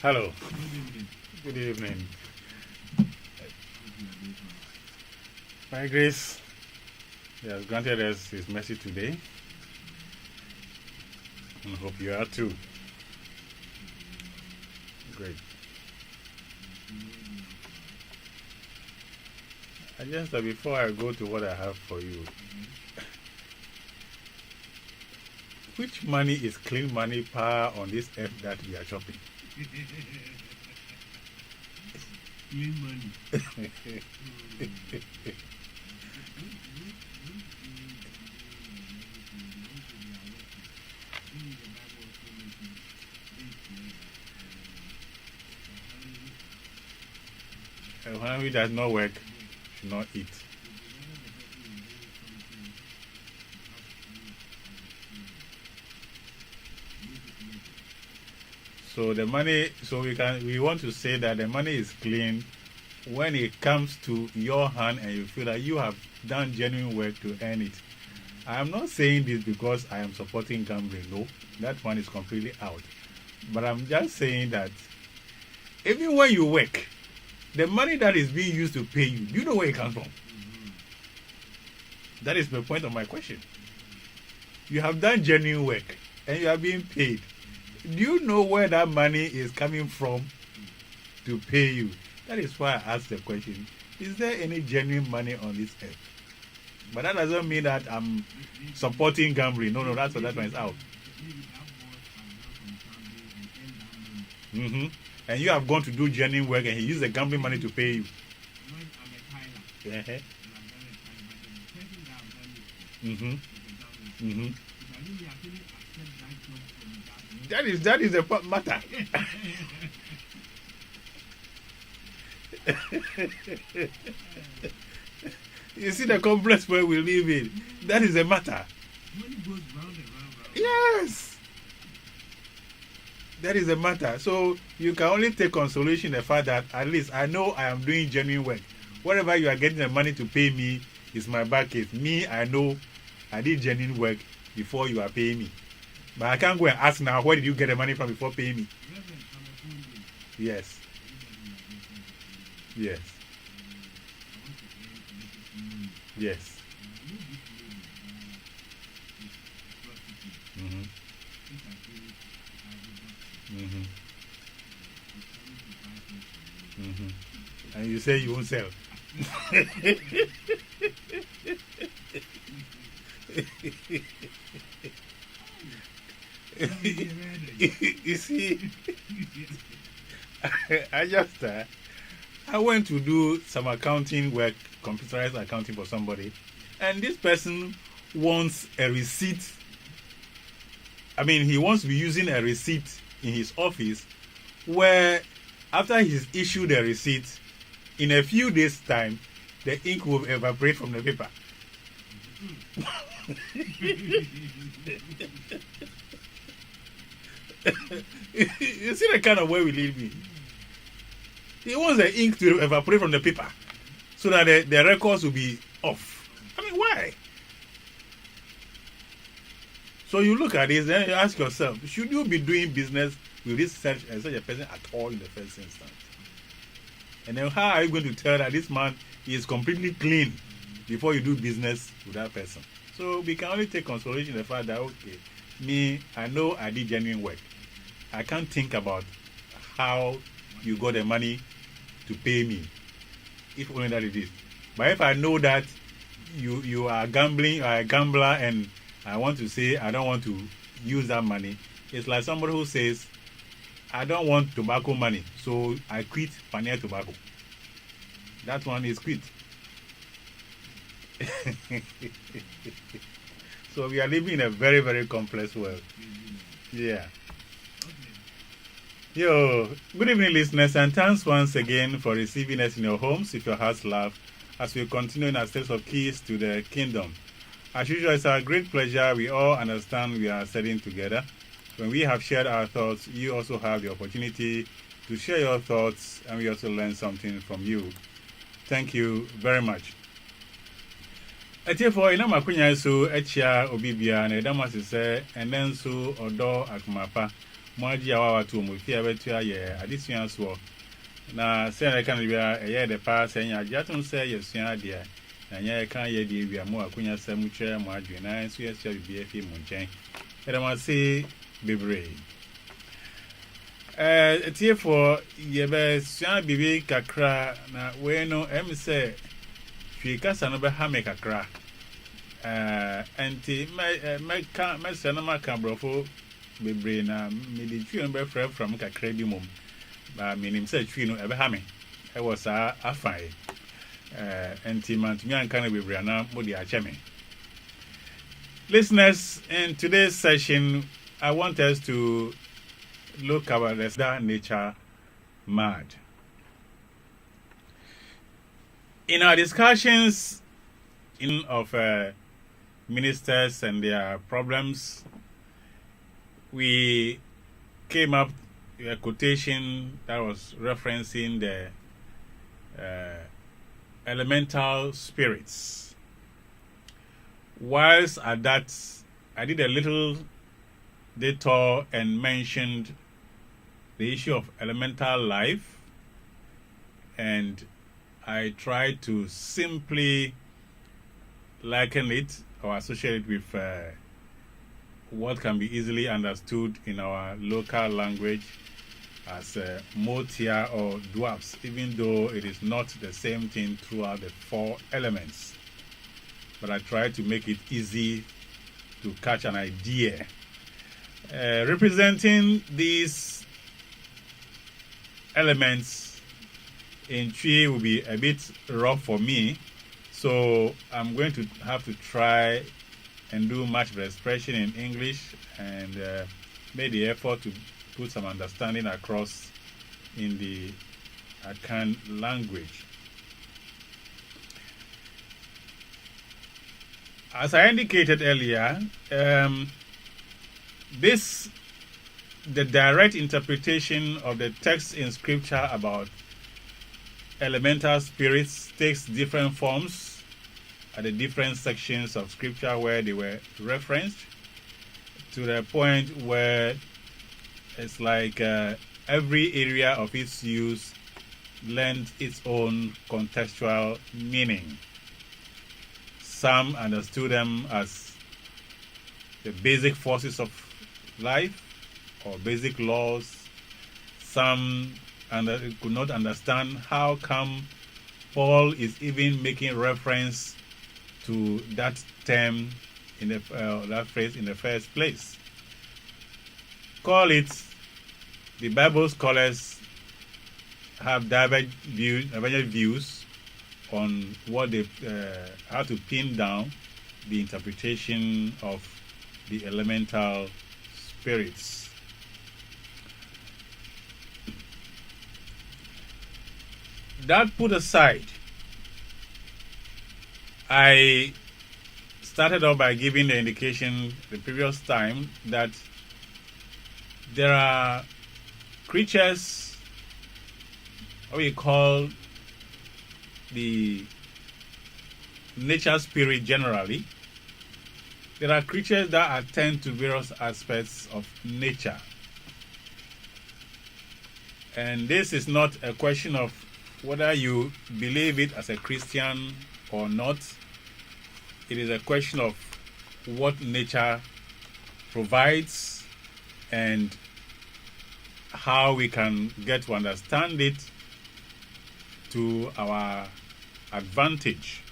Hello. Good evening. My grace, He has granted us His mercy today, and hope you are too. Great. I just thought before I go to what I have for you, which money is clean money power on this earth that we are shopping? Clean money. When we does not work, should not eat. So the money, so we want to say that the money is clean when it comes to your hand and you feel that you have done genuine work to earn it. I am not saying this because I am supporting gambling. No, that one is completely out. But I'm just saying that even when you work, the money that is being used to pay you, do you know where it comes from? That is the point of my question. You have done genuine work and you are being paid. Do you know where that money is coming from to pay you? That is why I asked the question. Is there any genuine money on this earth? But that doesn't mean that I'm supporting gambling. No, that's what that one is out. And you have gone to do genuine work and he used the gambling money to pay you. Uh-huh. That is a matter. You see the complex where we live in. That is a matter. Money goes round and round. Yes. That is a matter. So you can only take consolation in the fact that at least I know I am doing genuine work. Whatever you are getting the money to pay me is my back case. Me, I know I did genuine work before you are paying me. But I can't go and ask now, where did you get the money from before paying me? Yes. Yes. Yes. And you say you won't sell. You see, I went to do some accounting work, computerized accounting for somebody, and this person wants a receipt. I mean, he wants to be using a receipt in his office where after he's issued the receipt, in a few days' time, the ink will evaporate from the paper. You see the kind of way we live in. He wants the ink to evaporate from the paper so that the records will be off. I mean, why? So you look at this, then you ask yourself, should you be doing business with this such a person at all in the first instance? And then how are you going to tell that this man is completely clean before you do business with that person? So we can only take consolation in the fact that, okay, me, I know I did genuine work. I can't think about how you got the money to pay me, if only that it is. But if I know that you are gambling, you are a gambler, and I want to say I don't want to use that money, it's like somebody who says, I don't want tobacco money, so I quit Pioneer Tobacco. That one is quit. So we are living in a very, very complex world. Yeah. Yo, good evening, listeners, and thanks once again for receiving us in your homes with your hearts love as we continue in our steps of keys to the kingdom. As usual, it's our great pleasure. We all understand we are studying together. When we have shared our thoughts, you also have the opportunity to share your thoughts, and we also learn something from you. Thank you very much. Therefore, in Amakunya, so Echia Obibia, and Damas say, and then so Odo Akmapa, Moji Awa to Mufia Vetua, yeah, addition swore. Now, say I can be a year the past, and I just say, yes, dear, and yeah, I can't yet be a more Akunya Samucha, Margin, and so yes, shall be a few Munchain. And I must say, be brave. Therefore, ye best be kakra, na we no say. Kasa no be ha me kakra enti me se na maka brofo bebre na me de twi no be frɛ from kakra bi mom ba me nim se twi no e be ha me e was afai enti man tumi anka na bebre na mo de ache me. Listeners, in today's session I want us to look about the nature mad. In our discussions of ministers and their problems, we came up with a quotation that was referencing the elemental spirits. Whilst at that, I did a little detour and mentioned the issue of elemental life, and I try to simply liken it or associate it with what can be easily understood in our local language as motia or dwarfs, even though it is not the same thing throughout the four elements. But I try to make it easy to catch an idea. Representing these elements in Twi will be a bit rough for me, so I'm going to have to try and do much of the expression in English and make the effort to put some understanding across in the Akan language. As I indicated earlier, the direct interpretation of the text in scripture about elemental spirits takes different forms at the different sections of scripture where they were referenced, to the point where it's like every area of its use lends its own contextual meaning. Some understood them as the basic forces of life or basic laws. Some could not understand how come Paul is even making reference to that term in the that phrase in the first place. Call it, the Bible scholars have divergent views on what they how to pin down the interpretation of the elemental spirits. That put aside, I started off by giving the indication the previous time that there are creatures, what we call the nature spirit generally. There are creatures that attend to various aspects of nature. And this is not a question of whether you believe it as a Christian or not. It is a question of what nature provides and how we can get to understand it to our advantage.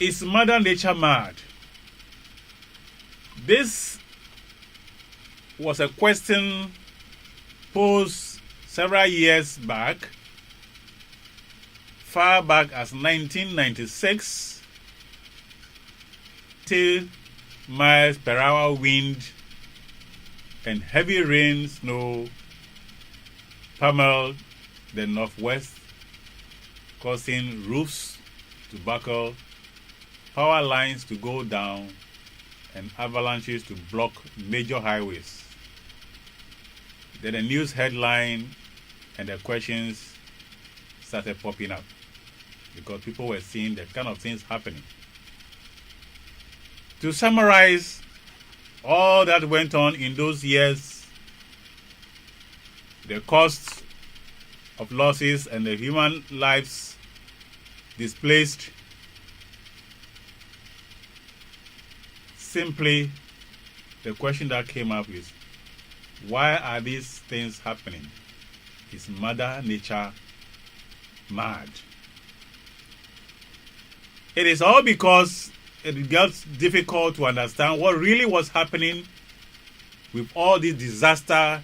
Is Mother Nature mad? This was a question posed several years back, far back as 1996, till miles per hour wind and heavy rain, snow pummeled the northwest, causing roofs to buckle, power lines to go down, and avalanches to block major highways. Then a news headline and the questions started popping up. because people were seeing the kind of things happening. To summarize all that went on in those years, the cost of losses and the human lives displaced, simply the question that came up is, why are these things happening? Is Mother Nature mad? It is all because it got difficult to understand what really was happening with all this disaster